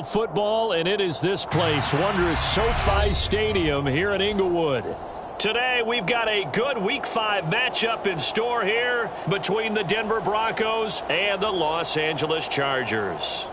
Football, and it is this place, wondrous SoFi Stadium here in Inglewood. Today, we've got a good Week 5 matchup in store here between the Denver Broncos and the Los Angeles Chargers.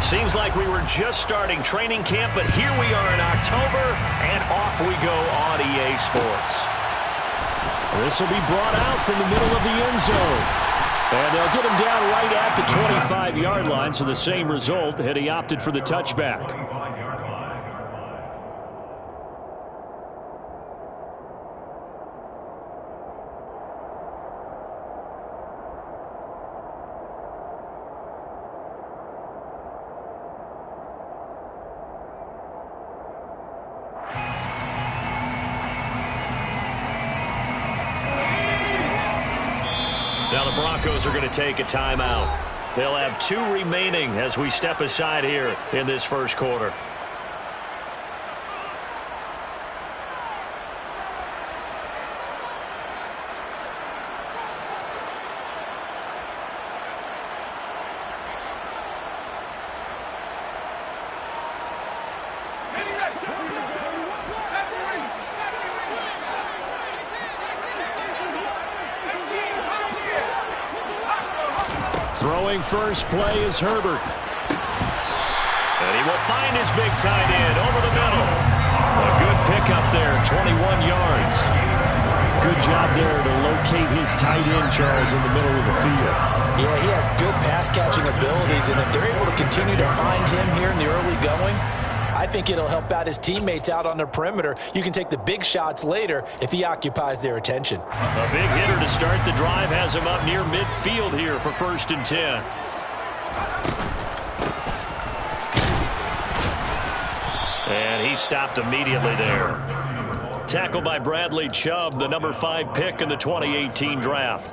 Seems like we were just starting training camp, but here we are in October, and off we go on EA Sports. This will be brought out from the middle of the end zone. And they'll get him down right at the 25-yard line, so the same result had he opted for the touchback. Now the Broncos are going to take a timeout. They'll have 2 remaining as we step aside here in this first quarter. Throwing first play is Herbert. And he will find his big tight end over the middle. A good pickup there, 21 yards. Good job there to locate his tight end, Charles, in the middle of the field. Yeah, he has good pass-catching abilities, and if they're able to continue to find him here in the early going, I think it'll help out his teammates out on the perimeter. You can take the big shots later if he occupies their attention. A big hitter to start the drive has him up near midfield here for 1st and 10. And he stopped immediately there. Tackled by Bradley Chubb, the number 5 pick in the 2018 draft.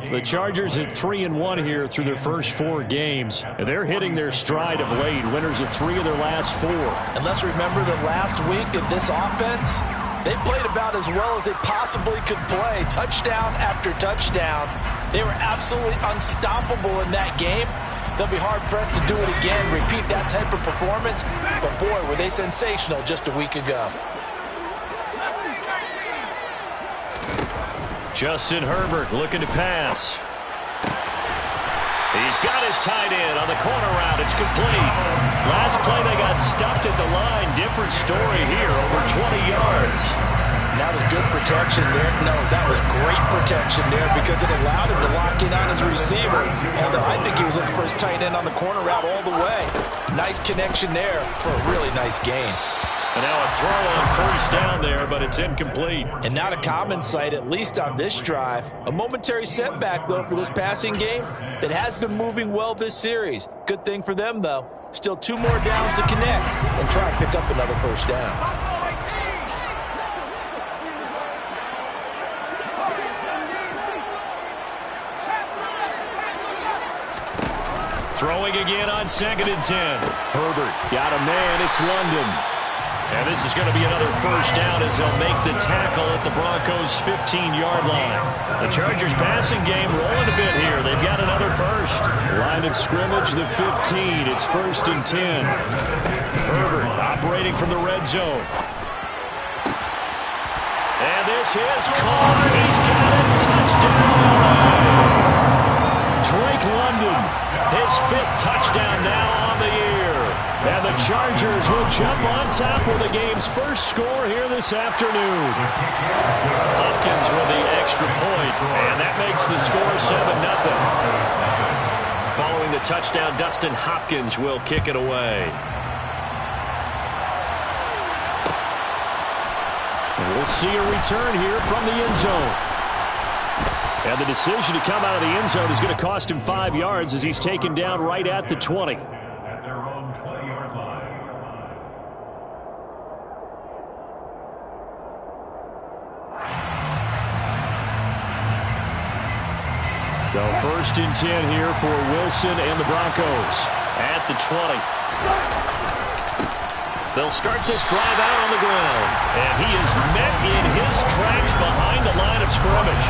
The Chargers at 3-1 here through their first 4 games. And they're hitting their stride of late, winners of 3 of their last 4. And let's remember that last week that this offense, they played about as well as they possibly could play. Touchdown after touchdown. They were absolutely unstoppable in that game. They'll be hard-pressed to do it again, repeat that type of performance. But boy, were they sensational just a week ago. Justin Herbert looking to pass. He's got his tight end on the corner route. It's complete. Last play they got stuffed at the line. Different story here, over 20 yards. And that was good protection there. No, that was great protection there because it allowed him to lock in on his receiver. Although I think he was looking for his tight end on the corner route all the way. Nice connection there for a really nice gain. And now a throw on first down there, but it's incomplete. And not a common sight, at least on this drive. A momentary setback, though, for this passing game that has been moving well this series. Good thing for them, though. Still 2 more downs to connect and try and pick up another first down. Throwing again on 2nd and 10. Herbert got a man. It's London. And this is going to be another first down as they'll make the tackle at the Broncos' 15-yard line. The Chargers passing game rolling a bit here. They've got another first. Line of scrimmage, the 15. It's 1st and 10. Herbert operating from the red zone. And this is caught. He's got it. Touchdown. Drake London, his 5th touchdown now on the year. And the Chargers will jump on top with the game's first score here this afternoon. Hopkins with the extra point, and that makes the score 7-0. Following the touchdown, Dustin Hopkins will kick it away. And we'll see a return here from the end zone. And the decision to come out of the end zone is going to cost him 5 yards as he's taken down right at the 20. So 1st and 10 here for Wilson and the Broncos at the 20. They'll start this drive out on the ground. And he is met in his tracks behind the line of scrimmage.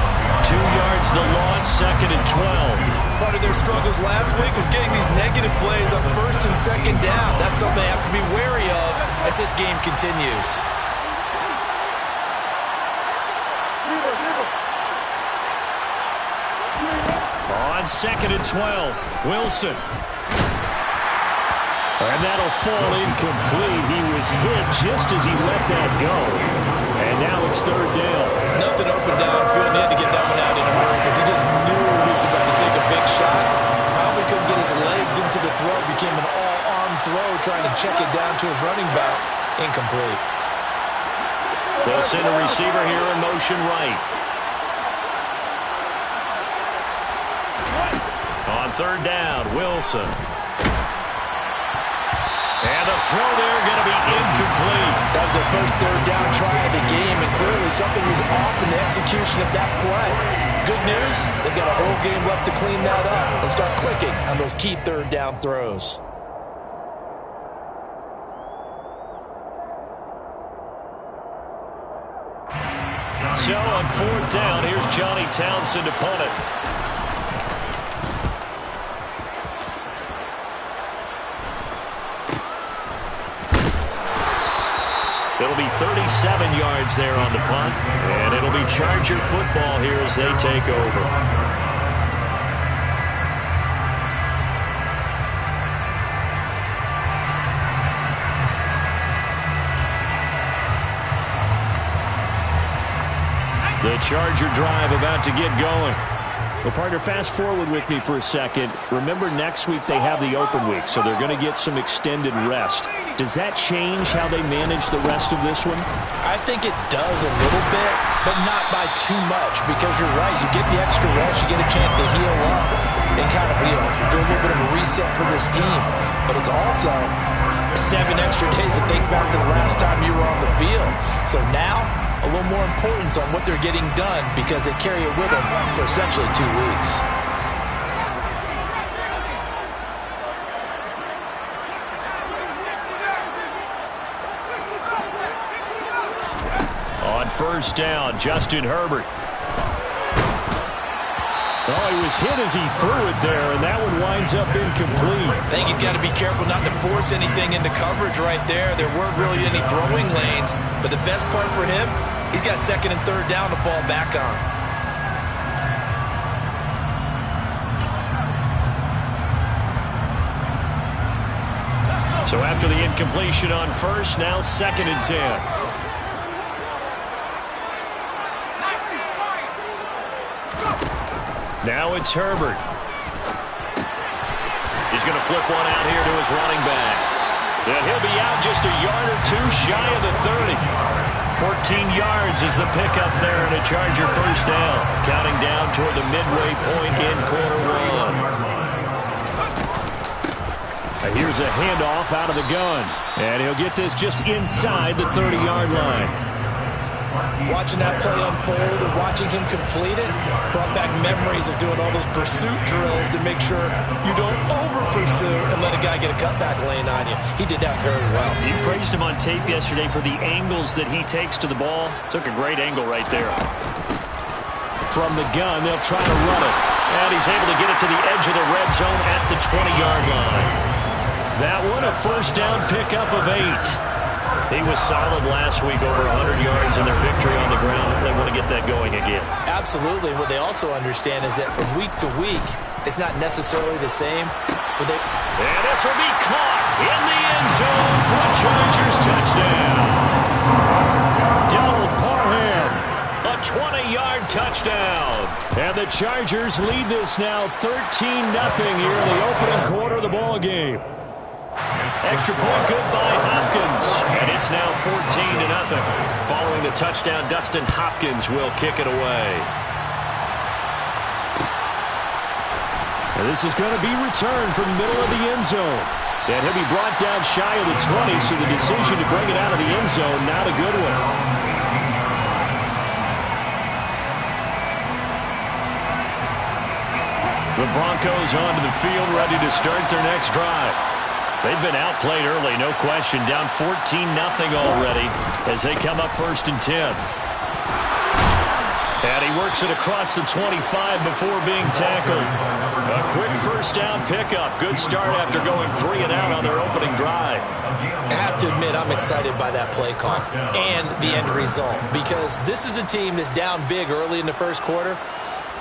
2 yards the loss, 2nd and 12. Part of their struggles last week was getting these negative plays on 1st and 2nd down. That's something they have to be wary of as this game continues. On 2nd and 12, Wilson. And that'll fall incomplete. He was hit just as he let that go. And now it's 3rd down. Nothing open downfield. He had to get that one out in a hurry because he just knew he was about to take a big shot. Probably couldn't get his legs into the throw. Became an all-arm throw trying to check it down to his running back. Incomplete. They'll send a receiver here in motion right. On 3rd down, Wilson. And the throw there going to be incomplete. That was their first 3rd down try of the game, and clearly something was off in the execution of that play. Good news, they've got a whole game left to clean that up and start clicking on those key 3rd down throws. So on 4th down, here's Johnny Townsend to punt it. It'll be 37 yards there on the punt, and it'll be Charger football here as they take over. The Charger drive about to get going. Well, partner, fast forward with me for a second. Remember, next week they have the open week, so they're going to get some extended rest. Does that change how they manage the rest of this one? I think it does a little bit, but not by too much, because you're right. You get the extra rest, you get a chance to heal up and kind of, do a little bit of a reset for this team. But it's also 7 extra days to think back to the last time you were on the field. So now, a little more importance on what they're getting done because they carry it with them for essentially 2 weeks. On 1st down, Justin Herbert. Oh, he was hit as he threw it there, and that one winds up incomplete. I think he's got to be careful not to force anything into coverage right there. There weren't really any throwing lanes, but the best part for him, he's got 2nd and 3rd down to fall back on. So after the incompletion on 1st, now 2nd and 10. Now it's Herbert. He's going to flip one out here to his running back. And he'll be out just a yard or 2 shy of the 30. 14 yards is the pickup there and a Charger 1st down. Counting down toward the midway point in quarter 1. Here's a handoff out of the gun. And he'll get this just inside the 30-yard line. Watching that play unfold and watching him complete it brought back memories of doing all those pursuit drills to make sure you don't over-pursue and let a guy get a cutback lane on you. He did that very well. You praised him on tape yesterday for the angles that he takes to the ball. Took a great angle right there. From the gun, they'll try to run it. And he's able to get it to the edge of the red zone at the 20-yard line. That one, a 1st down pickup of 8. He was solid last week, over 100 yards in their victory on the ground. They want to get that going again. Absolutely. What they also understand is that from week to week, it's not necessarily the same. But and this will be caught in the end zone for a Chargers touchdown. Donald Parham, a 20-yard touchdown. And the Chargers lead this now 13-0 here in the opening quarter of the ball game. Extra point good by Hopkins. And it's now 14-0. Following the touchdown, Dustin Hopkins will kick it away. And this is going to be returned from the middle of the end zone. And he'll be brought down shy of the 20, so the decision to bring it out of the end zone, not a good one. The Broncos onto the field, ready to start their next drive. They've been outplayed early, no question. Down 14-0 already as they come up 1st and 10. And he works it across the 25 before being tackled. A quick first down pickup. Good start after going 3 and out on their opening drive. I have to admit, I'm excited by that play call and the end result, because this is a team that's down big early in the first quarter,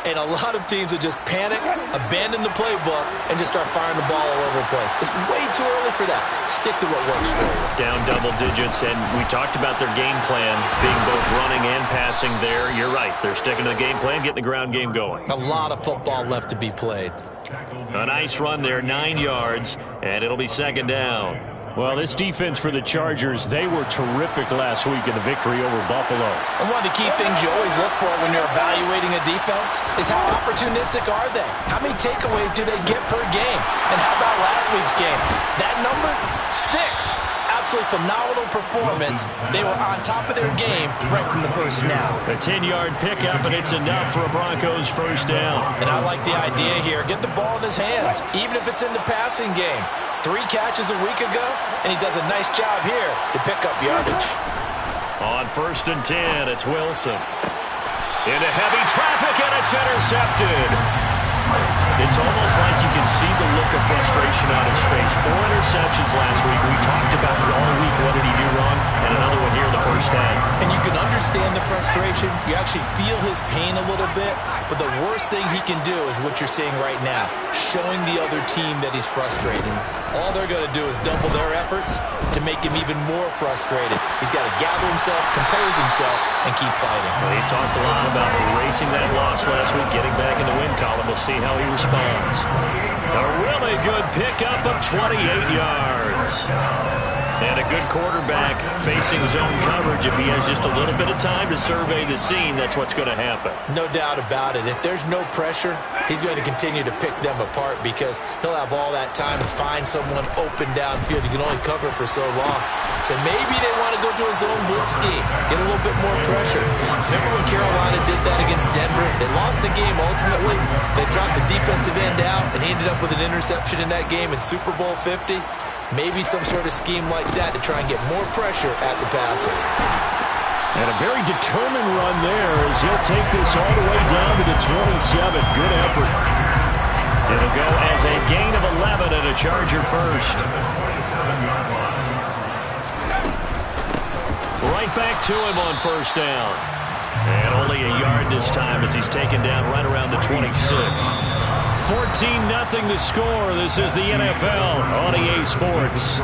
and a lot of teams will just panic, abandon the playbook, and just start firing the ball all over the place. It's way too early for that. Stick to what works for you. Down double digits, and we talked about their game plan being both running and passing there. You're right. They're sticking to the game plan, getting the ground game going. A lot of football left to be played. A nice run there, 9 yards, and it'll be 2nd down. Well, this defense for the Chargers, they were terrific last week in the victory over Buffalo. And one of the key things you always look for when you're evaluating a defense is how opportunistic are they? How many takeaways do they get per game? And how about last week's game? That number, 6. Absolutely phenomenal performance. They were on top of their game right from the first snap. A 10-yard pickup, and it's enough for a Broncos first down. And I like the idea here. Get the ball in his hands, even if it's in the passing game. 3 catches a week ago, and he does a nice job here to pick up yardage. On 1st and 10, it's Wilson. Into heavy traffic, and it's intercepted. It's almost like you can see the look of frustration on his face. 4 interceptions last week. We talked about it all week. What did he do wrong? And another one here in the first half. And you can understand the frustration. You actually feel his pain a little bit. But the worst thing he can do is what you're seeing right now, showing the other team that he's frustrated. All they're going to do is double their efforts to make him even more frustrated. He's got to gather himself, compose himself, and keep fighting. Well, he talked a lot about erasing that loss last week, getting back in the win column. We'll see how he responds. A really good pickup of 28 yards. And a good quarterback facing zone coverage. If he has just a little bit of time to survey the scene, that's what's going to happen. No doubt about it. If there's no pressure, he's going to continue to pick them apart because he'll have all that time to find someone open downfield. You can only cover for so long. So maybe they want to go to a zone blitz scheme, get a little bit more pressure. Remember when Carolina did that against Denver? They lost the game ultimately. They dropped the defensive end out, and he ended up with an interception in that game in Super Bowl 50. Maybe some sort of scheme like that to try and get more pressure at the passer. And a very determined run there as he'll take this all the way down to the 27. Good effort. It'll go as a gain of 11 and a Charger first. Right back to him on 1st down. And only a yard this time as he's taken down right around the 26. 14-0 the score. This is the NFL on EA Sports.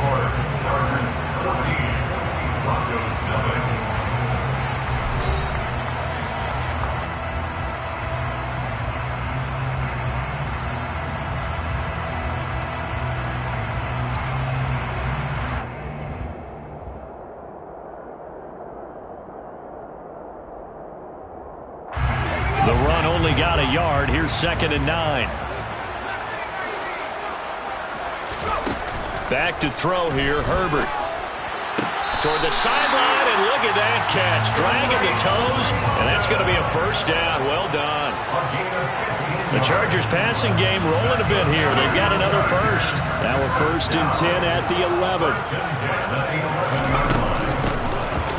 The run only got a yard. Here's 2nd and 9. Back to throw here, Herbert. Toward the sideline, and look at that catch. Dragging the toes, and that's going to be a first down. Well done. The Chargers passing game rolling a bit here. They've got another first. Now a 1st and 10 at the 11th.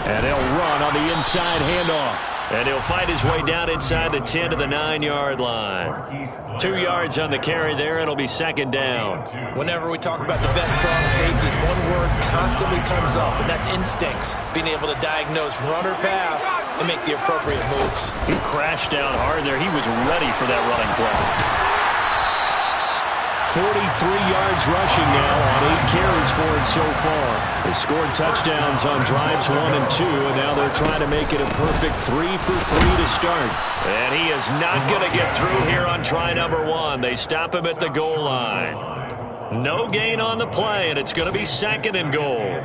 And they'll run on the inside handoff. And he'll fight his way down inside the 10 to the 9-yard line. 2 yards on the carry there, and it'll be 2nd down. Whenever we talk about the best strong safeties, one word constantly comes up, and that's instincts. Being able to diagnose run or pass and make the appropriate moves. He crashed down hard there. He was ready for that running play. 43 yards rushing now on 8 carries for him so far. They scored touchdowns on drives 1 and 2, and now they're trying to make it a perfect 3 for 3 to start. And he is not going to get through here on try number 1. They stop him at the goal line. No gain on the play, and it's going to be 2nd and goal.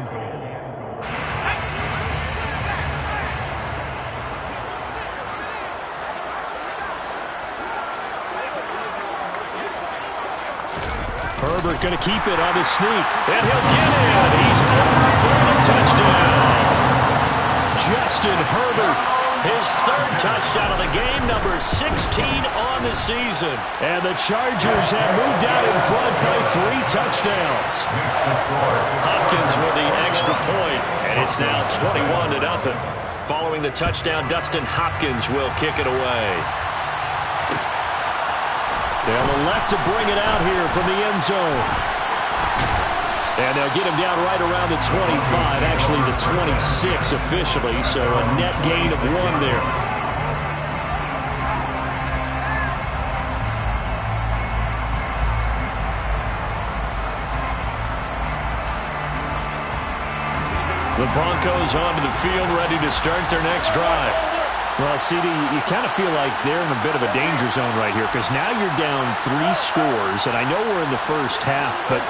Herbert going to keep it on his sneak. And he'll get it. He's over for the touchdown. Justin Herbert His third touchdown of the game, number 16 on the season. And the Chargers have moved out in front by 3 touchdowns. Hopkins with the extra point, and it's now 21-0. Following the touchdown, Dustin Hopkins will kick it away. They'll elect to bring it out here from the end zone. And they'll get him down right around the 25, actually the 26 officially, so a net gain of 1 there. The Broncos onto the field, ready to start their next drive. Well, CD, you kind of feel like they're in a bit of a danger zone right here because now you're down 3 scores, and I know we're in the first half, but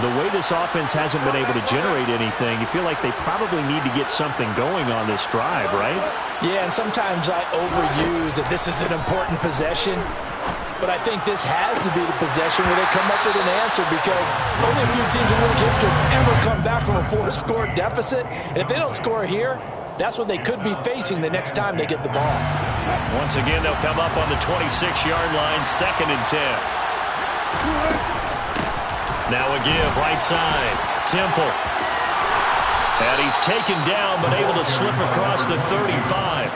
the way this offense hasn't been able to generate anything, you feel like they probably need to get something going on this drive, right? Yeah, and sometimes I overuse that this is an important possession, but I think this has to be the possession where they come up with an answer because only a few teams in league history have ever come back from a 4-score deficit, and if they don't score here, that's what they could be facing the next time they get the ball. Once again, they'll come up on the 26-yard line, 2nd and 10. Now a give, right side, Temple. And he's taken down, but able to slip across the 35.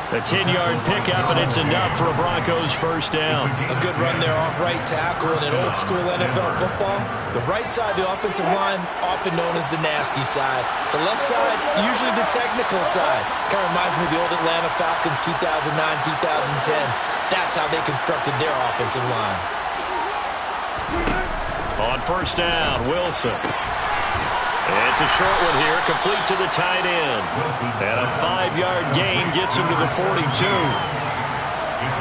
A 10-yard pickup, and it's enough for a Broncos first down. A good run there off right tackle in an old-school NFL football. The right side of the offensive line, often known as the nasty side. The left side, usually the technical side. Kind of reminds me of the old Atlanta Falcons 2009, 2010. That's how they constructed their offensive line. On first down, Wilson. It's a short one here, complete to the tight end. And a 5-yard gain gets him to the 42.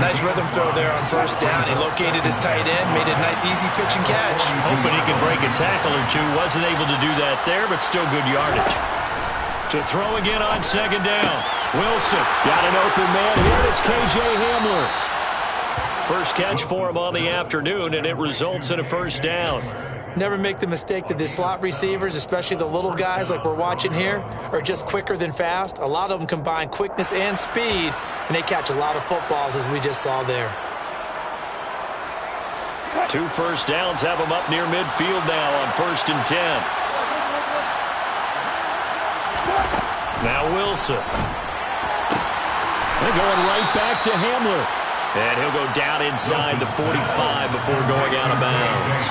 Nice rhythm throw there on first down. He located his tight end, made a nice easy pitch and catch. Hoping he could break a tackle or two. Wasn't able to do that there, but still good yardage. To throw again on 2nd down. Wilson got an open man here. It's K.J. Hamler. First catch for him on the afternoon, and it results in a first down. Never make the mistake that the slot receivers, especially the little guys like we're watching here, are just quicker than fast. A lot of them combine quickness and speed, and they catch a lot of footballs, as we just saw there. 2 first downs have them up near midfield now on 1st and 10. Now Wilson. They're going right back to Hamler. And he'll go down inside the 45 before going out of bounds.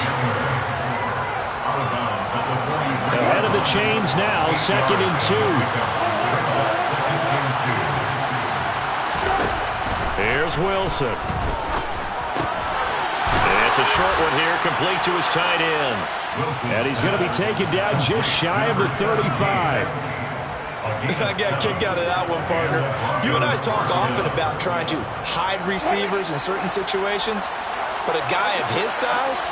Ahead of the chains now, 2nd and 2. Here's Wilson. It's a short one here, complete to his tight end. And he's going to be taken down just shy of the 35. I got a kick out of that one, partner. You and I talk often about trying to hide receivers in certain situations, but a guy of his size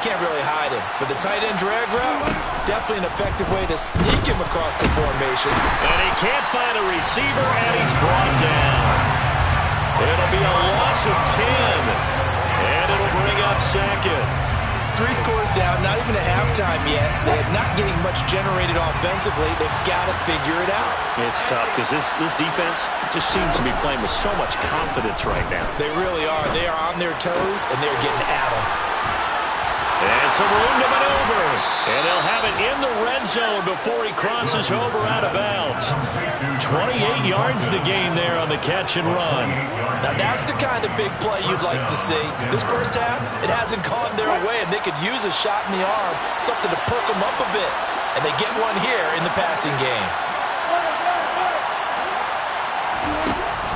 can't really hide him. But the tight end drag route, definitely an effective way to sneak him across the formation. And he can't find a receiver, and he's brought down. It'll be a loss of 10, and it'll bring up 2nd. 3 scores down, not even a halftime yet. They are not getting much generated offensively. They've got to figure it out. It's tough because this defense just seems to be playing with so much confidence right now. They really are. They are on their toes, and they're getting at them. And some room to maneuver. And they'll have it in the red zone before he crosses over out of bounds. 28 yards the gain there on the catch and run. Now that's the kind of big play you'd like to see. This first half, it hasn't gone their way, and they could use a shot in the arm, something to perk them up a bit. And they get one here in the passing game.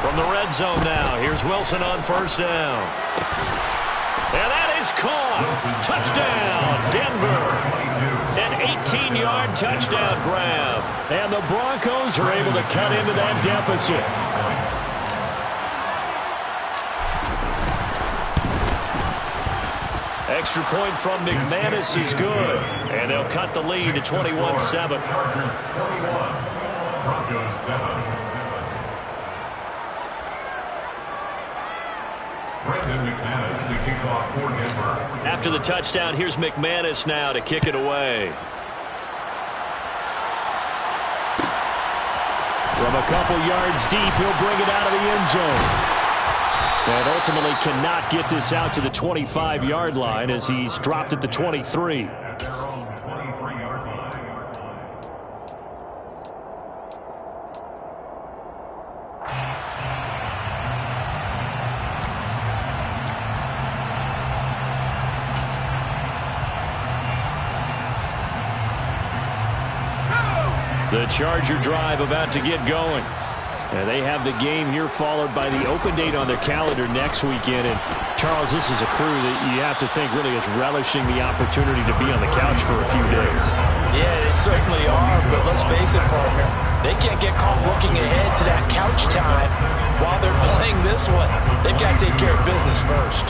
From the red zone now, here's Wilson on first down. And that is caught. Touchdown, Denver. An 18-yard touchdown grab. And the Broncos are able to cut into that deficit. Extra point from McManus is good. And they'll cut the lead to 21-7. Broncos 7. After the touchdown, here's McManus now to kick it away. From a couple yards deep. He'll bring it out of the end zone. And ultimately cannot get this out to the 25-yard line as he's dropped at the 23. The Charger drive about to get going. And they have the game here followed by the open date on their calendar next weekend. And, Charles, this is a crew that you have to think really is relishing the opportunity to be on the couch for a few days. Yeah, they certainly are. But let's face it, partner, they can't get caught looking ahead to that couch time while they're playing this one. They've got to take care of business first.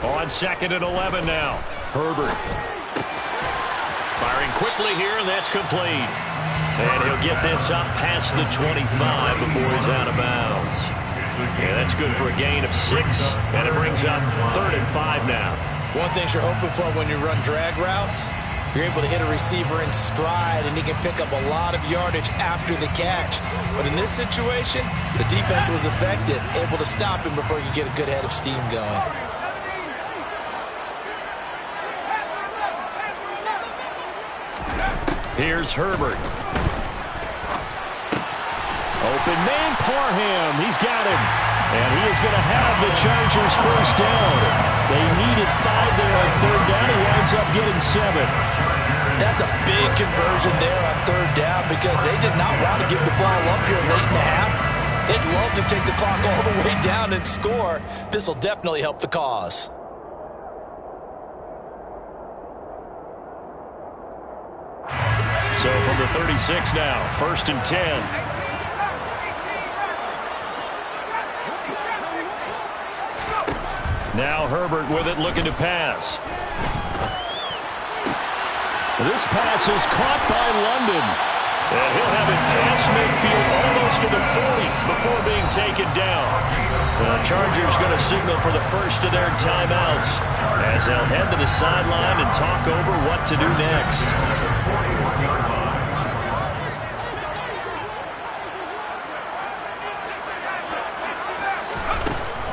On 2nd and 11 now. Herbert. Firing quickly here, and that's complete. And he'll get this up past the 25 before he's out of bounds. Yeah, that's good for a gain of 6, and it brings up 3rd and 5 now. One thing you're hoping for when you run drag routes, you're able to hit a receiver in stride, and he can pick up a lot of yardage after the catch. But in this situation, the defense was effective, able to stop him before he could get a good head of steam going. Here's Herbert. Open man, Parham. He's got him. And he is going to have the Chargers first down. They needed 5 there on 3rd down. He winds up getting 7. That's a big conversion there on 3rd down because they did not want to give the ball up here late in the half. They'd love to take the clock all the way down and score. This will definitely help the cause. So from the 36 now, 1st and 10. Now Herbert with it, looking to pass. This pass is caught by London. And he'll have it past midfield almost to the 40 before being taken down. The Chargers going to signal for the first of their timeouts as they'll head to the sideline and talk over what to do next.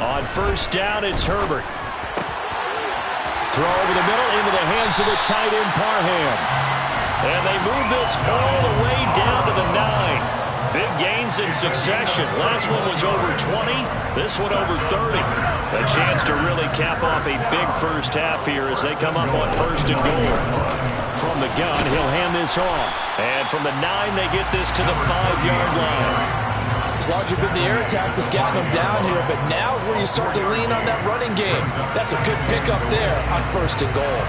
On 1st down, it's Herbert. Throw over the middle into the hands of the tight end, Parham. And they move this all the way down to the 9. Big gains in succession. Last one was over 20. This one over 30. A chance to really cap off a big first half here as they come up on 1st and goal. From the gun, he'll hand this off. And from the 9, they get this to the 5-yard line. As long as you've been the air attack that's gotten them down here, but now is where you start to lean on that running game. That's a good pickup there on 1st and goal.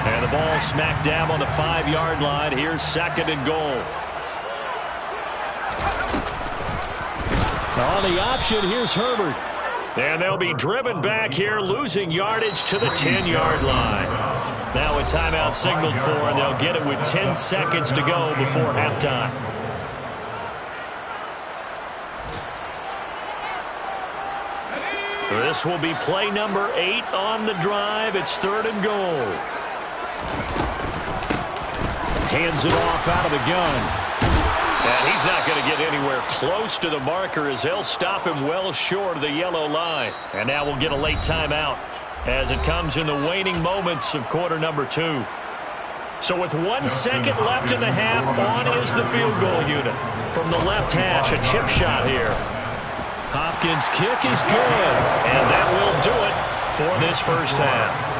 And the ball smack dab on the 5-yard line. Here's 2nd and goal. On the option, here's Herbert. And they'll be driven back here, losing yardage to the 10-yard line. Now a timeout signaled for, and they'll get it with 10 seconds to go before halftime. This will be play number 8 on the drive. It's 3rd and goal. Hands it off out of the gun. And he's not going to get anywhere close to the marker as they'll stop him well short of the yellow line. And now we'll get a late timeout as it comes in the waning moments of quarter number 2. So with 1 second left in the half, on is the field goal unit. From the left hash, a chip shot here. Hopkins' kick is good, and that will do it for this first half.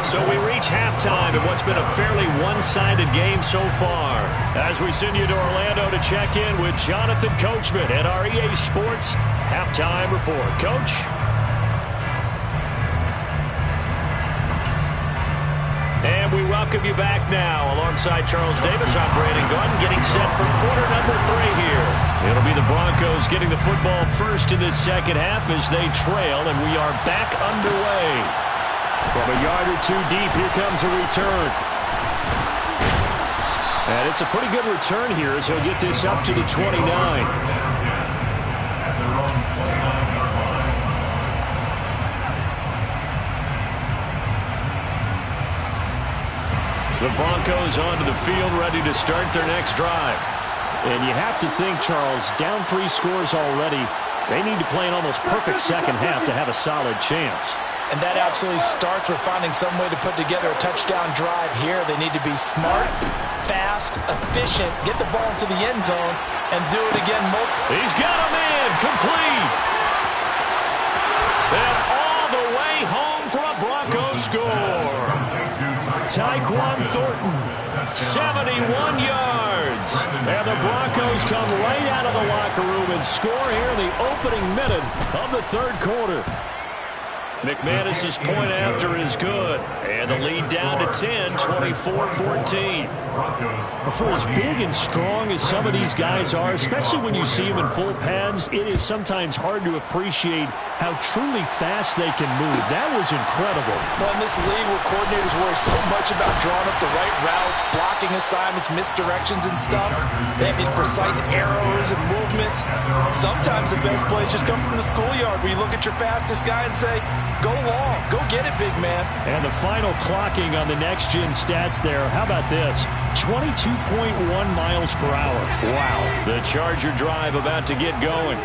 So we reach halftime in what's been a fairly one-sided game so far. As we send you to Orlando to check in with Jonathan Coachman at our EA Sports Halftime Report. Coach? And we welcome welcome you back now. Alongside Charles Davis, I'm Brandon Gunn, getting set for quarter number 3 here. It'll be the Broncos getting the football first in this second half as they trail, and we are back underway. From a yard or two deep, here comes a return. And it's a pretty good return here as he'll get this up to the 29. The Broncos onto the field, ready to start their next drive. And you have to think, Charles, down 3 scores already. They need to play an almost perfect second half to have a solid chance. And that absolutely starts with finding some way to put together a touchdown drive here. They need to be smart, fast, efficient, get the ball into the end zone, and do it again. He's got him in, complete. And all the way home for a Broncos score. Tyquan Thornton, 71 yards. And the Broncos come right out of the locker room and score here in the opening minute of the third quarter. McManus's point after is good. And the lead down to 10, 24-14. For as big and strong as some of these guys are, especially when you see them in full pads, it is sometimes hard to appreciate how truly fast they can move. That was incredible. Well, in this league where coordinators worry so much about drawing up the right routes, blocking assignments, misdirections and stuff, they have these precise arrows and movements. Sometimes the best plays just come from the schoolyard where you look at your fastest guy and say, go long, go get it, big man. And the final clocking on the next-gen stats there, how about this? 22.1 miles per hour. Wow. The Charger drive about to get going.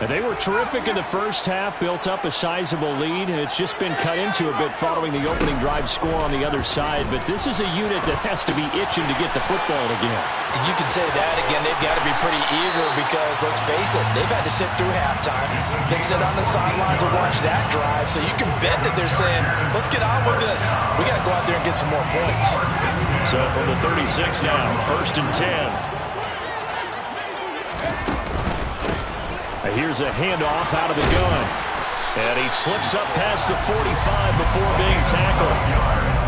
And they were terrific in the first half, built up a sizable lead, and it's just been cut into a bit following the opening drive score on the other side. But this is a unit that has to be itching to get the football again. And you can say that again. They've got to be pretty eager because, let's face it, they've had to sit through halftime. They sit on the sidelines and watch that drive, so you can bet that they're saying, let's get on with this. We got to go out there and get some more points. So from the 36 now, 1st and 10. Here's a handoff out of the gun. And he slips up past the 45 before being tackled.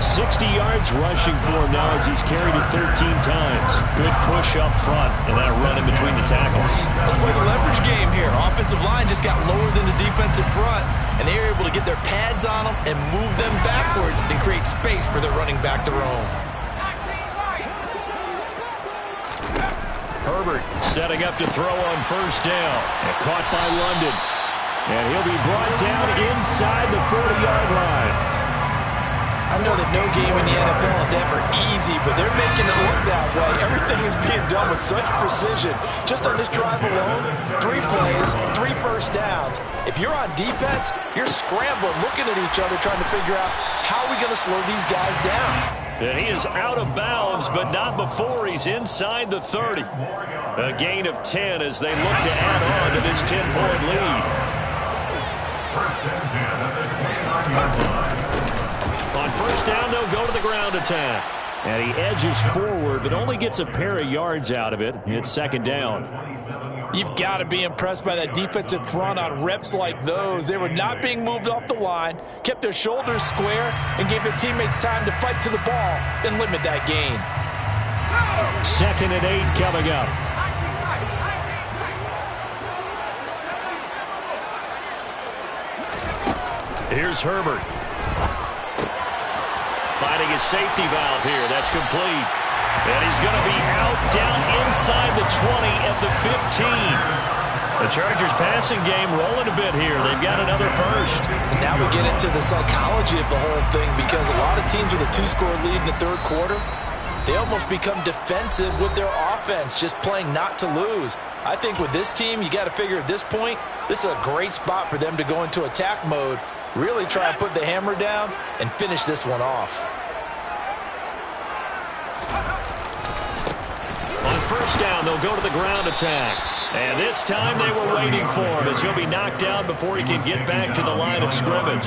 60 yards rushing for him now as he's carried it 13 times. Good push up front and that run in between the tackles. Let's play the leverage game here. Offensive line just got lower than the defensive front, and they were able to get their pads on them and move them backwards and create space for their running back to roam. Herbert setting up to throw on 1st down. And caught by London. And he'll be brought down inside the 40-yard line. I know that no game in the NFL is ever easy, but they're making it look that way. Everything is being done with such precision. Just on this drive alone, 3 plays, 3 first downs. If you're on defense, you're scrambling, looking at each other, trying to figure out how are we going to slow these guys down. And he is out of bounds, but not before he's inside the 30. A gain of 10 as they look to add on to this 10-point lead. On 1st down, they'll go to the ground attack. And he edges forward, but only gets a pair of yards out of it. It's 2nd down. You've got to be impressed by that defensive front on reps like those. They were not being moved off the line, kept their shoulders square, and gave their teammates time to fight to the ball and limit that gain. 2nd and 8 coming up. Here's Herbert. Finding his safety valve here. That's complete. And he's going to be out down inside the 20 at the 15. The Chargers passing game rolling a bit here. They've got another first. And now we get into the psychology of the whole thing because a lot of teams with a 2-score lead in the third quarter, they almost become defensive with their offense, just playing not to lose. I think with this team, you got to figure at this point, this is a great spot for them to go into attack mode, really try and put the hammer down and finish this one off. On 1st down, they'll go to the ground attack. And this time they were waiting for him as he'll be knocked down before he can get back to the line of scrimmage.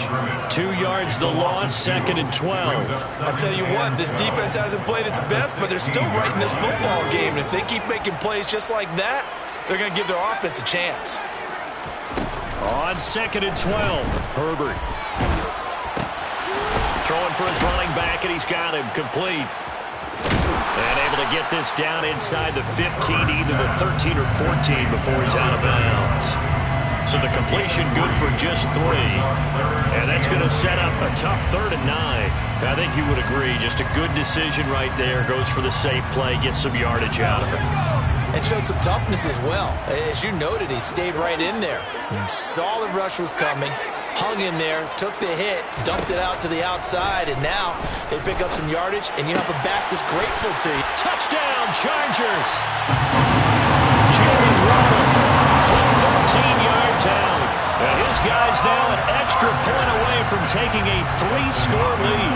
2 yards the loss, 2nd and 12. I'll tell you what, this defense hasn't played its best, but they're still right in this football game. And if they keep making plays just like that, they're going to give their offense a chance. On 2nd and 12, Herbert. throwing for his running back, and he's got him complete. And able to get this down inside the 15, either the 13 or 14 before he's out of bounds. So the completion good for just 3. And that's going to set up a tough 3rd and 9. I think you would agree. Just a good decision right there. Goes for the safe play, gets some yardage out of it. And showed some toughness as well. As you noted, he stayed right in there. Saw the rush was coming, hung in there, took the hit, dumped it out to the outside, and now they pick up some yardage, and you have a back that's grateful to you. Touchdown, Chargers! Jalen Waddle from 14 yards out. And his guy's now an extra point away from taking a 3-score lead.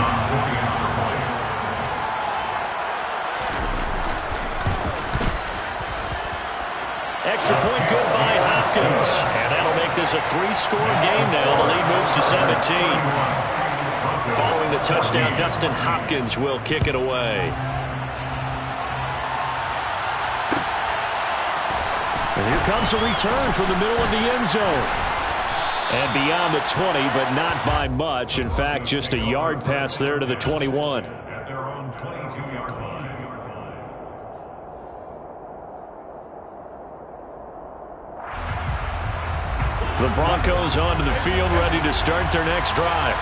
Extra point good by Hopkins. And that'll make this a 3-score game now. The lead moves to 17. Following the touchdown, Dustin Hopkins will kick it away. And here comes a return from the middle of the end zone. And beyond the 20, but not by much. In fact, just a yard pass there to the 21. At their own 22-yard line. The Broncos onto the field, ready to start their next drive.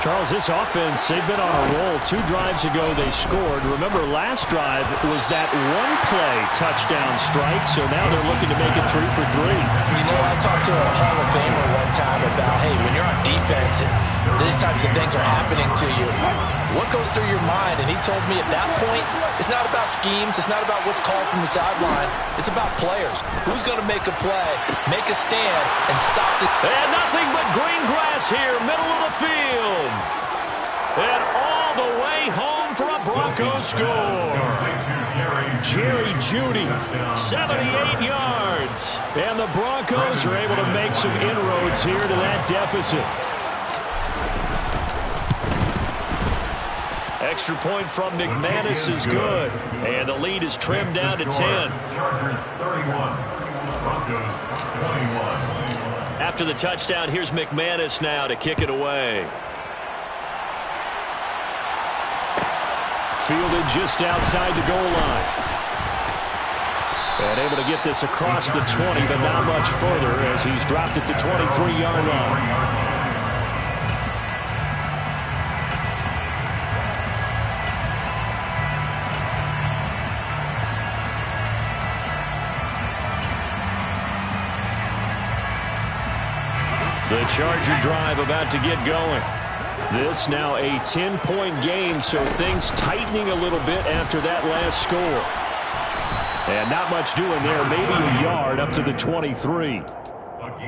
Charles, this offense, they've been on a roll. 2 drives ago, they scored. Remember, last drive was that one-play touchdown strike, so now they're looking to make it 3 for 3. You know, I talked to a Hall of Famer one time about, hey, when you're on defense and these types of things are happening to you, what goes through your mind? And he told me at that point, it's not about schemes. It's not about what's called from the sideline. It's about players. Who's going to make a play, make a stand, and stop it? And nothing but green grass here, middle of the field. And all the way home for a Broncos score. Jerry Jeudy, 78 yards. And the Broncos are able to make some inroads here to that deficit. Extra point from McManus is good. And the lead is trimmed down to 10. Chargers 31, Broncos 21. After the touchdown, here's McManus now to kick it away. Fielded just outside the goal line. And able to get this across the 20, but not much further as he's dropped it to 23-yard line. The Charger drive about to get going. This now a 10-point game, so things tightening a little bit after that last score. And not much doing there, maybe a yard up to the 23.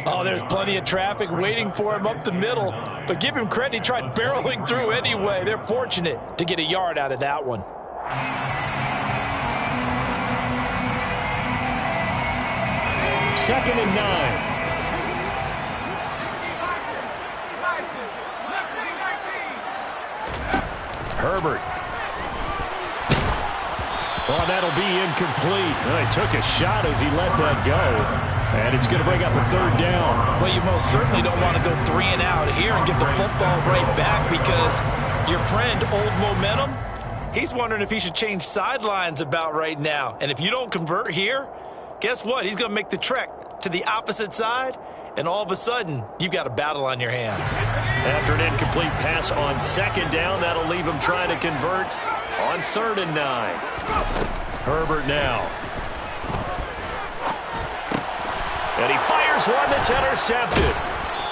Oh, there's plenty of traffic waiting for him up the middle. But give him credit, he tried barreling through anyway. They're fortunate to get a yard out of that one. 2nd and 9. Herbert. Oh, that'll be incomplete. Well, he took a shot as he let that go. And it's going to bring up a 3rd down. Well, you most certainly don't want to go 3 and out here and get the football right back because your friend, Old Momentum, he's wondering if he should change sidelines about right now. And if you don't convert here, guess what? He's going to make the trek to the opposite side. And all of a sudden, you've got a battle on your hands. After an incomplete pass on 2nd down, that'll leave him trying to convert on 3rd and 9. Herbert now. And he fires one that's intercepted.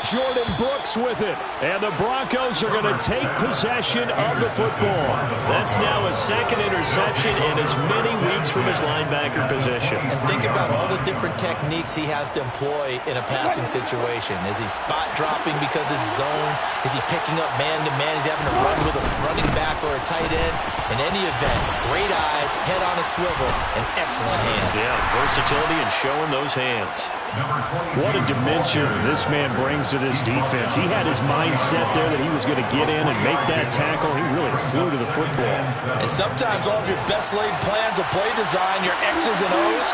Jordan Brooks with it. And the Broncos are going to take possession of the football. That's now a 2nd interception in as many weeks from his linebacker position. And think about all the different techniques he has to employ in a passing situation. Is he spot dropping because it's zone? Is he picking up man-to-man? Is he having to run with a running back or a tight end? In any event, great eyes, head on a swivel, and excellent hands. Yeah, versatility and showing those hands. What a dimension this man brings to this defense. He had his mindset there that he was going to get in and make that tackle. He really flew to the football. And sometimes all of your best laid plans of play design, your X's and O's,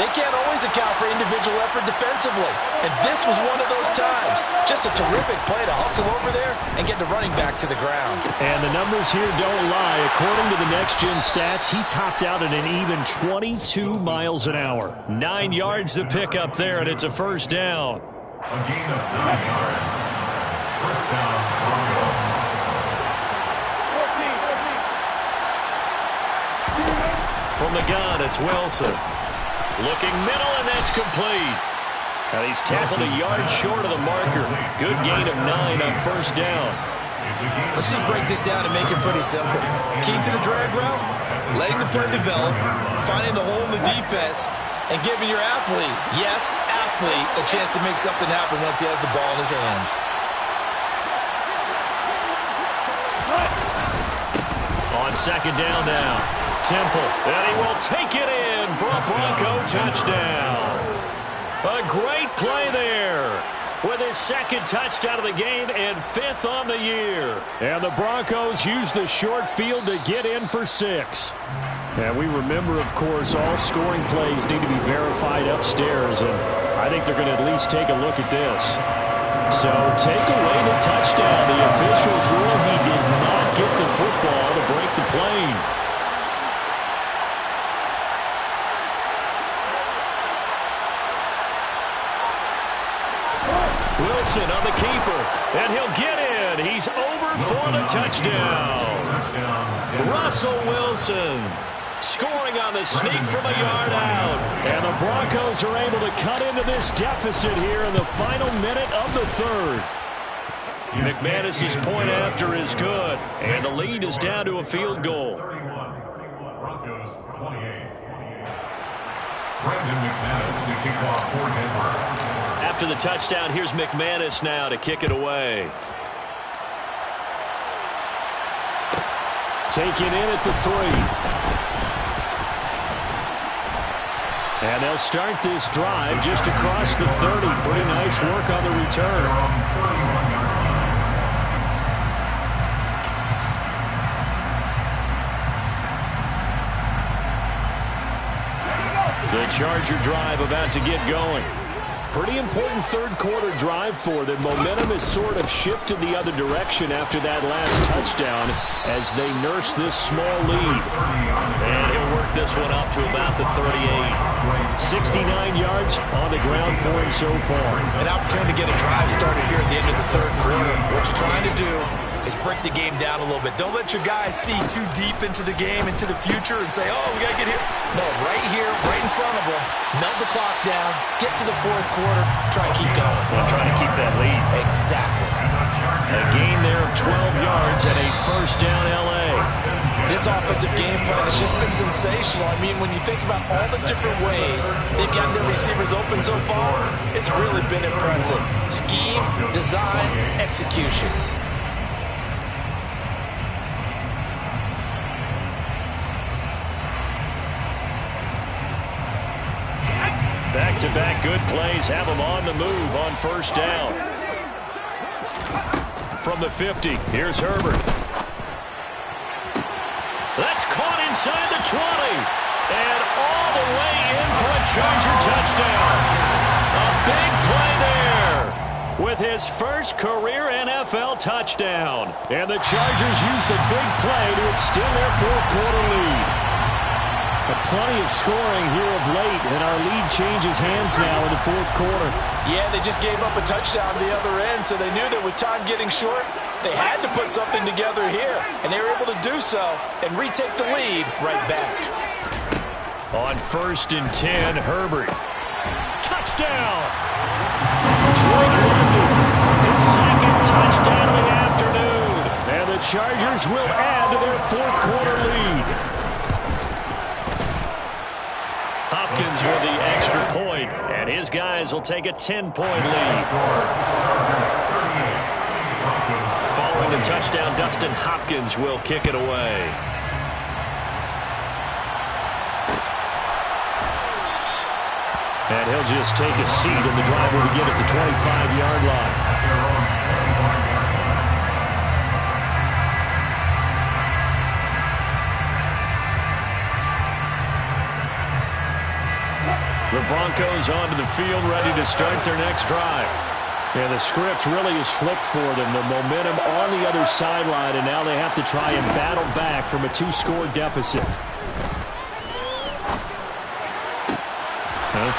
They can't always account for individual effort defensively, and this was one of those times. Just a terrific play to hustle over there and get the running back to the ground. And the numbers here don't lie. According to the next-gen stats, he topped out at an even 22 miles an hour. 9 yards to pick up there, and it's a first down. A gain of 9 yards. First down, Broncos. From the gun, it's Wilson. Looking middle, and that's complete. Now he's tackled a yard short of the marker. Good gain of 9 on first down. Let's just break this down and make it pretty simple. Key to the drag route, letting the play develop, finding the hole in the defense, and giving your athlete, yes, athlete, a chance to make something happen once he has the ball in his hands. On second down now, Temple, and he will take it in for a Bronco touchdown. A great play there with his second touchdown of the game and 5th on the year. And the Broncos use the short field to get in for 6. And we remember, of course, all scoring plays need to be verified upstairs, and I think they're going to at least take a look at this. So take away the touchdown. The officials rule he did not get the football to break the plane. Wilson on the keeper, and he'll get in. He's over for the touchdown. Russell Wilson scoring on the sneak from a yard out. And the Broncos are able to cut into this deficit here in the final minute of the third. McManus's point after is good, and the lead is down to a field goal. 31, Broncos 28. Brandon McManus to kick off for Denver. After the touchdown, here's McManus now to kick it away. Taken in at the 3. And they'll start this drive just across the 30. Pretty nice work on the return. The Charger drive about to get going. Pretty important third-quarter drive for them. Momentum has sort of shifted the other direction after that last touchdown as they nurse this small lead. And he'll work this one up to about the 38. 69 yards on the ground for him so far. An opportunity to get a drive started here at the end of the third quarter. What you're trying to do is break the game down a little bit. Don't let your guys see too deep into the game, into the future, and say, oh, we got to get here. No, right here, right in front of them, melt the clock down, get to the fourth quarter, try and keep going. Well, trying to keep that lead. Exactly. A gain there of 12 yards and a first down L.A. This offensive game plan has just been sensational. I mean, when you think about all the different ways they've gotten their receivers open so far, it's really been impressive. Scheme, design, execution. Back-to-back good plays have them on the move on first down. From the 50, here's Herbert. That's caught inside the 20. And all the way in for a Charger touchdown. A big play there with his first career NFL touchdown. And the Chargers use the big play to extend their fourth-quarter lead. Plenty of scoring here of late, and our lead changes hands now in the fourth quarter. Yeah, they just gave up a touchdown the other end, so they knew that with time getting short, they had to put something together here, and they were able to do so and retake the lead right back. On 1st and 10, Herbert. Touchdown! Drake London, his second touchdown of the afternoon. And the Chargers will add to their fourth-quarter lead. Hopkins with the extra point, and his guys will take a 10-point lead. Following the touchdown, Dustin Hopkins will kick it away. And he'll just take a seat, and the drive will begin at the 25-yard line. The Broncos onto the field, ready to start their next drive. Yeah, the script really is flipped for them. The momentum on the other sideline, and now they have to try and battle back from a 2-score deficit.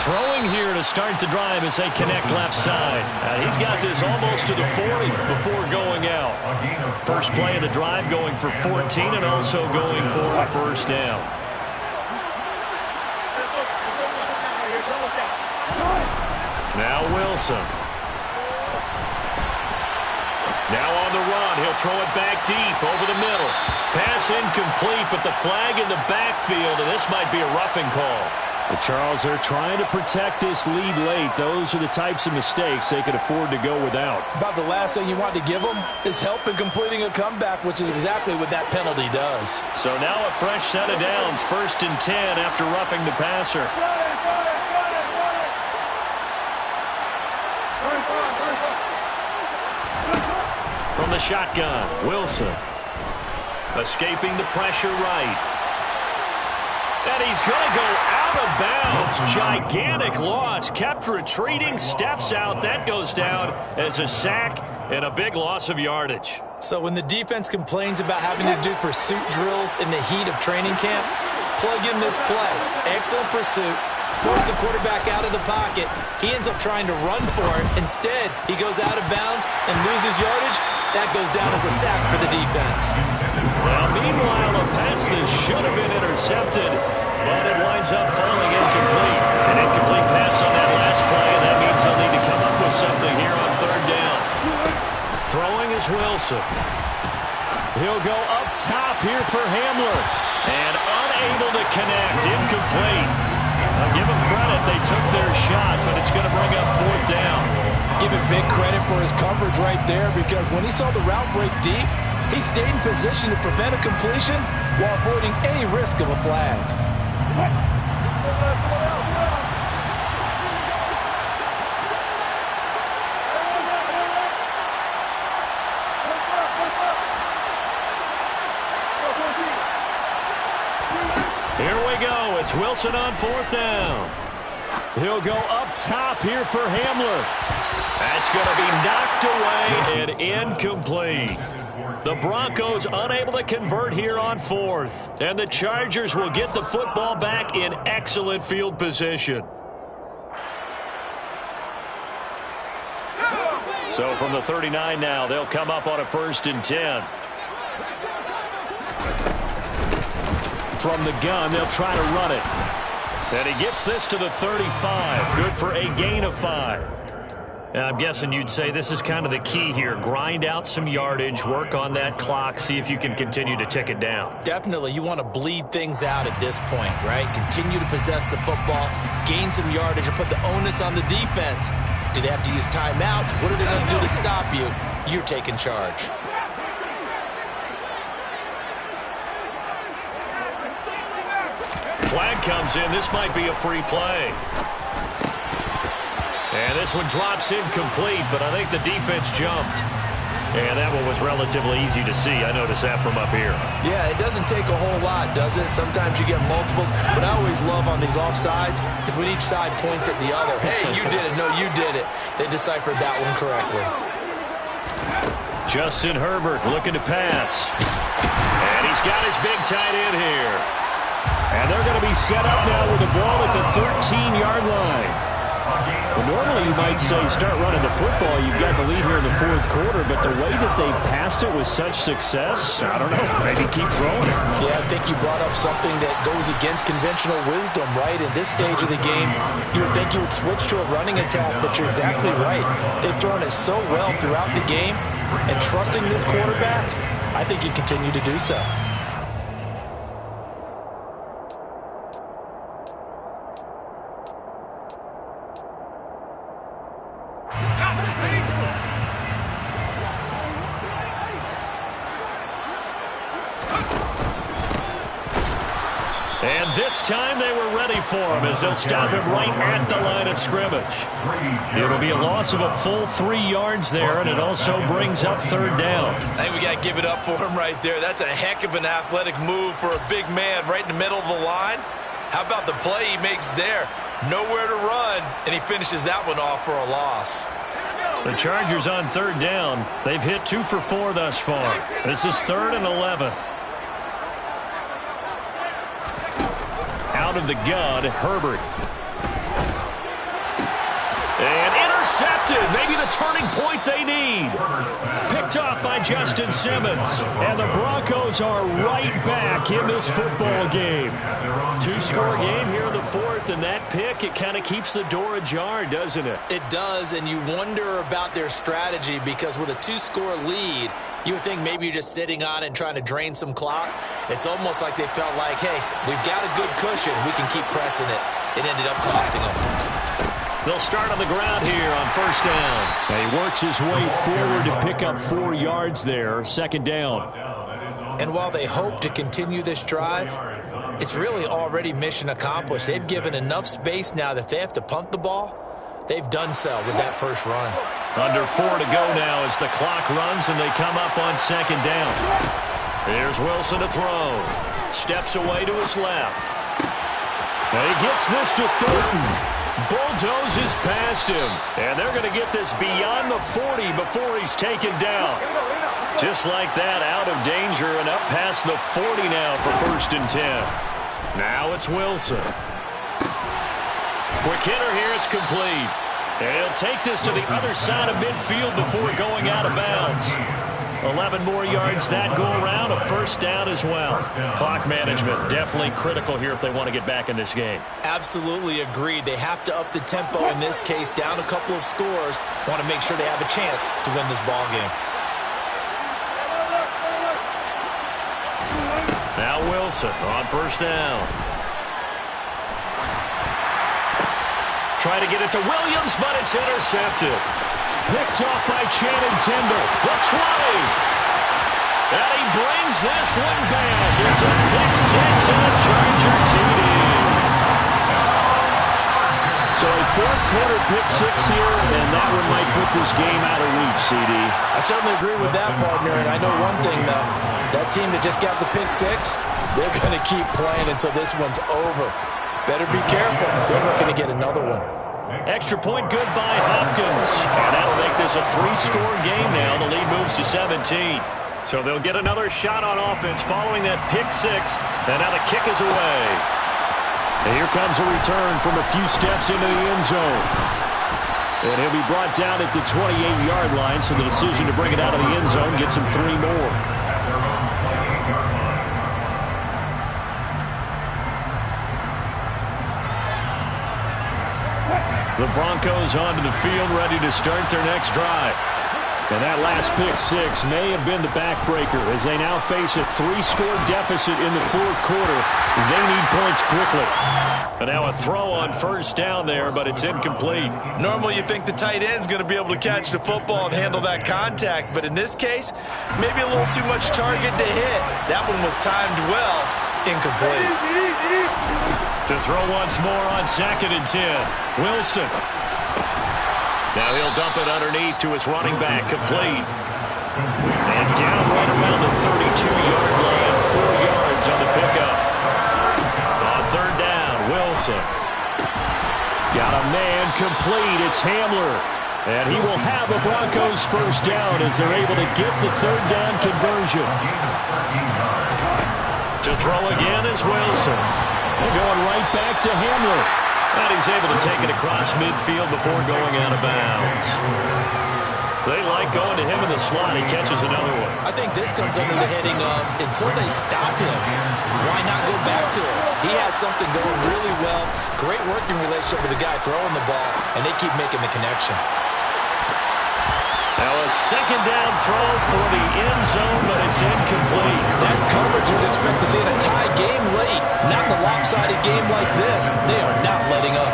Throwing here to start the drive as they connect left side. He's got this almost to the 40 before going out. First play of the drive going for 14 and also going for a first down. Now Wilson. Now on the run. He'll throw it back deep over the middle. Pass incomplete, but the flag in the backfield, and this might be a roughing call. The Charles are trying to protect this lead late. Those are the types of mistakes they could afford to go without. About the last thing you want to give them is help in completing a comeback, which is exactly what that penalty does. So now a fresh set of downs, 1st and 10 after roughing the passer. From the shotgun, Wilson. Escaping the pressure right. And he's going to go out of bounds. Gigantic loss. Kept retreating, steps out. That goes down as a sack and a big loss of yardage. So when the defense complains about having to do pursuit drills in the heat of training camp, plug in this play. Excellent pursuit. Force the quarterback out of the pocket. He ends up trying to run for it. Instead, he goes out of bounds and loses yardage. That goes down as a sack for the defense. Well, meanwhile, a pass that should have been intercepted, but it winds up falling incomplete. An incomplete pass on that last play, and that means they'll need to come up with something here on 3rd down. Throwing is Wilson. He'll go up top here for Hamler, and unable to connect, incomplete. I'll give him credit. They took their shot, but it's going to bring up 4th down. Give him big credit for his coverage right there, because when he saw the route break deep, he stayed in position to prevent a completion while avoiding any risk of a flag. Here we go. It's Wilson on 4th down. He'll go up top here for Hamler. That's going to be knocked away and incomplete. The Broncos unable to convert here on 4th. And the Chargers will get the football back in excellent field position. So from the 39 now, they'll come up on a 1st and 10. From the gun, they'll try to run it. And he gets this to the 35. Good for a gain of 5. And I'm guessing you'd say this is kind of the key here. Grind out some yardage, work on that clock, see if you can continue to tick it down. Definitely. You want to bleed things out at this point, right? Continue to possess the football, gain some yardage, or put the onus on the defense. Do they have to use timeouts? What are they going to do to stop you? You're taking charge. Flag comes in. This might be a free play. And this one drops incomplete, but I think the defense jumped. And that one was relatively easy to see. I noticed that from up here. Yeah, it doesn't take a whole lot, does it? Sometimes you get multiples. What I always love on these offsides is when each side points at the other. Hey, you did it. No, you did it. They deciphered that one correctly. Justin Herbert looking to pass. And he's got his big tight end here. And they're going to be set up now with the ball at the 13-yard line. Well, normally you might say start running the football. You've got the lead here in the 4th quarter, but the way that they've passed it with such success, I don't know, maybe keep throwing it. Yeah, I think you brought up something that goes against conventional wisdom, right? In this stage of the game, you would think you would switch to a running attack, but you're exactly right. They've thrown it so well throughout the game, and trusting this quarterback, I think you continue to do so. And this time they were ready for him as they'll stop him right at the line of scrimmage. It'll be a loss of a full 3 yards there, and it also brings up 3rd down. I think we got to give it up for him right there. That's a heck of an athletic move for a big man right in the middle of the line. How about the play he makes there? Nowhere to run, and he finishes that one off for a loss. The Chargers on third down. They've hit 2 for 4 thus far. This is 3rd and 11. Out of the gun, Herbert. And intercepted. Maybe the turning point they need. Picked off by Justin Simmons. And the Broncos are right back in this football game. 2-score game here in the 4th, and that pick, it kind of keeps the door ajar, doesn't it? It does, and you wonder about their strategy because with a 2-score lead, you would think maybe you're just sitting on it and trying to drain some clock. It's almost like they felt like, hey, we've got a good cushion. We can keep pressing it. It ended up costing them. They'll start on the ground here on 1st down. And he works his way forward to pick up 4 yards there, 2nd down. And while they hope to continue this drive, it's really already mission accomplished. They've given enough space now that if they have to punt the ball, they've done so with that first run. Under 4 to go now as the clock runs and they come up on 2nd down. Here's Wilson to throw. Steps away to his left. And he gets this to Thornton. Bulldozes past him. And they're going to get this beyond the 40 before he's taken down. Just like that, out of danger and up past the 40 now for 1st and 10. Now it's Wilson. Quick hitter here, it's complete. And he'll take this to the other side of midfield before going out of bounds. 11 more yards that go around, a 1st down as well. Clock management definitely critical here if they want to get back in this game. Absolutely agreed. They have to up the tempo in this case, down a couple of scores. Want to make sure they have a chance to win this ball game. Now Wilson on 1st down. Try to get it to Williams, but it's intercepted. Picked off by Channing Tindall. The try. And he brings this one back. It's a pick 6 and a Charger TD. So a 4th-quarter pick 6 here, and that one might put this game out of reach, CD. I certainly agree with that, partner. And I know one thing, though. That team that just got the pick 6, they're going to keep playing until this one's over. Better be careful. They're looking to get another one. Extra point good by Hopkins. And that'll make this a 3-score game now. The lead moves to 17. So they'll get another shot on offense following that pick 6. And now the kick is away. And here comes a return from a few steps into the end zone. And he'll be brought down at the 28-yard line. So the decision to bring it out of the end zone gets him 3 more. The Broncos onto the field, ready to start their next drive. And that last pick 6 may have been the backbreaker as they now face a 3-score deficit in the 4th quarter. They need points quickly. And now a throw on 1st down there, but it's incomplete. Normally you think the tight end's going to be able to catch the football and handle that contact, but in this case, maybe a little too much target to hit. That one was timed well, incomplete. To throw once more on 2nd and 10. Wilson. Now he'll dump it underneath to his running back, complete. And down right around the 32-yard line, 4 yards on the pickup. On 3rd down, Wilson. Got a man complete. It's Hamler. And he will have a Broncos 1st down as they're able to get the 3rd down conversion. To throw again is Wilson. They're going right back to Hamler. And he's able to take it across midfield before going out of bounds. They like going to him in the slot. He catches another one. I think this comes under the heading of, until they stop him, why not go back to him? He has something going really well. Great working relationship with the guy throwing the ball, and they keep making the connection. Now a 2nd down throw for the end zone, but it's incomplete. That's coverage you'd expect to see in a tie game late. Not in a lopsided game like this. They are not letting up.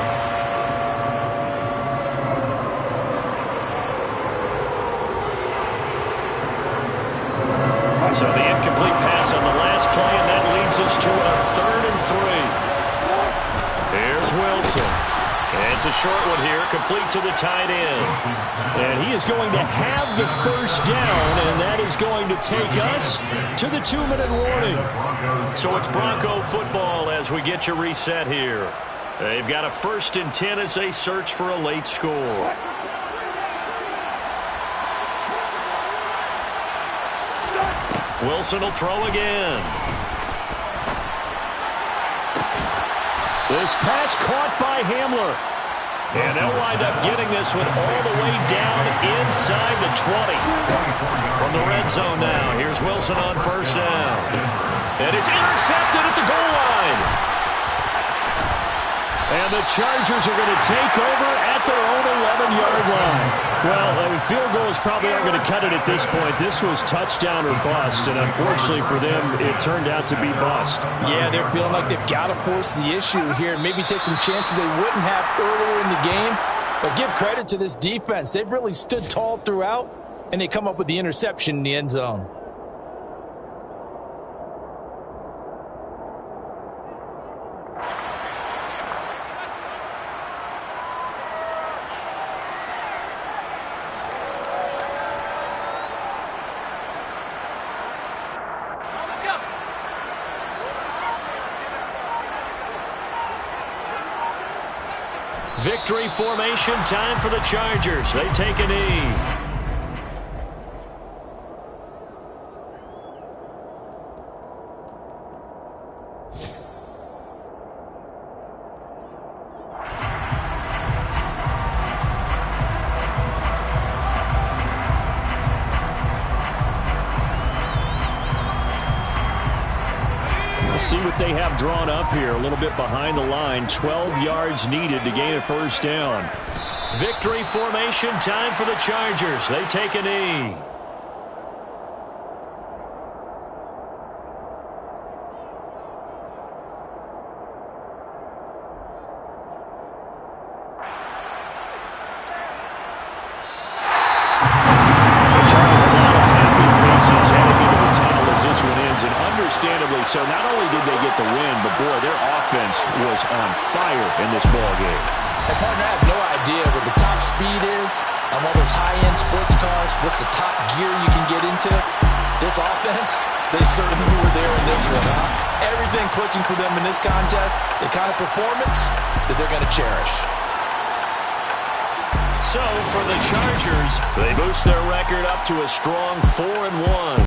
So the incomplete pass on the last play, and that leads us to a 3rd and 3. Here's Wilson. And it's a short one here, complete to the tight end. And he is going to have the 1st down, and that is going to take us to the 2-minute warning. So it's Bronco football as we get you reset here. They've got a 1st and 10 as they search for a late score. Wilson will throw again. This pass caught by Hamler. And they'll wind up getting this one all the way down inside the 20. From the red zone now, here's Wilson on 1st down. And it's intercepted at the goal line. And the Chargers are going to take over at their own 11-yard line. Well, field goals probably aren't going to cut it at this point. This was touchdown or bust, and unfortunately for them, it turned out to be bust. Yeah, they're feeling like they've got to force the issue here and maybe take some chances they wouldn't have earlier in the game. But give credit to this defense. They've really stood tall throughout, and they come up with the interception in the end zone. Victory formation time for the Chargers. They take a knee. See what they have drawn up here. A little bit behind the line. 12 yards needed to gain a 1st down. Victory formation time for the Chargers. They take a knee. Understandably so. Not only did they get the win, but boy, their offense was on fire in this ball game. And partner, I have no idea what the top speed is on all those high-end sports cars. What's the top gear you can get into? This offense, they certainly were there in this one, huh? Everything clicking for them in this contest, the kind of performance that they're going to cherish. So, for the Chargers, they boost their record up to a strong 4-1.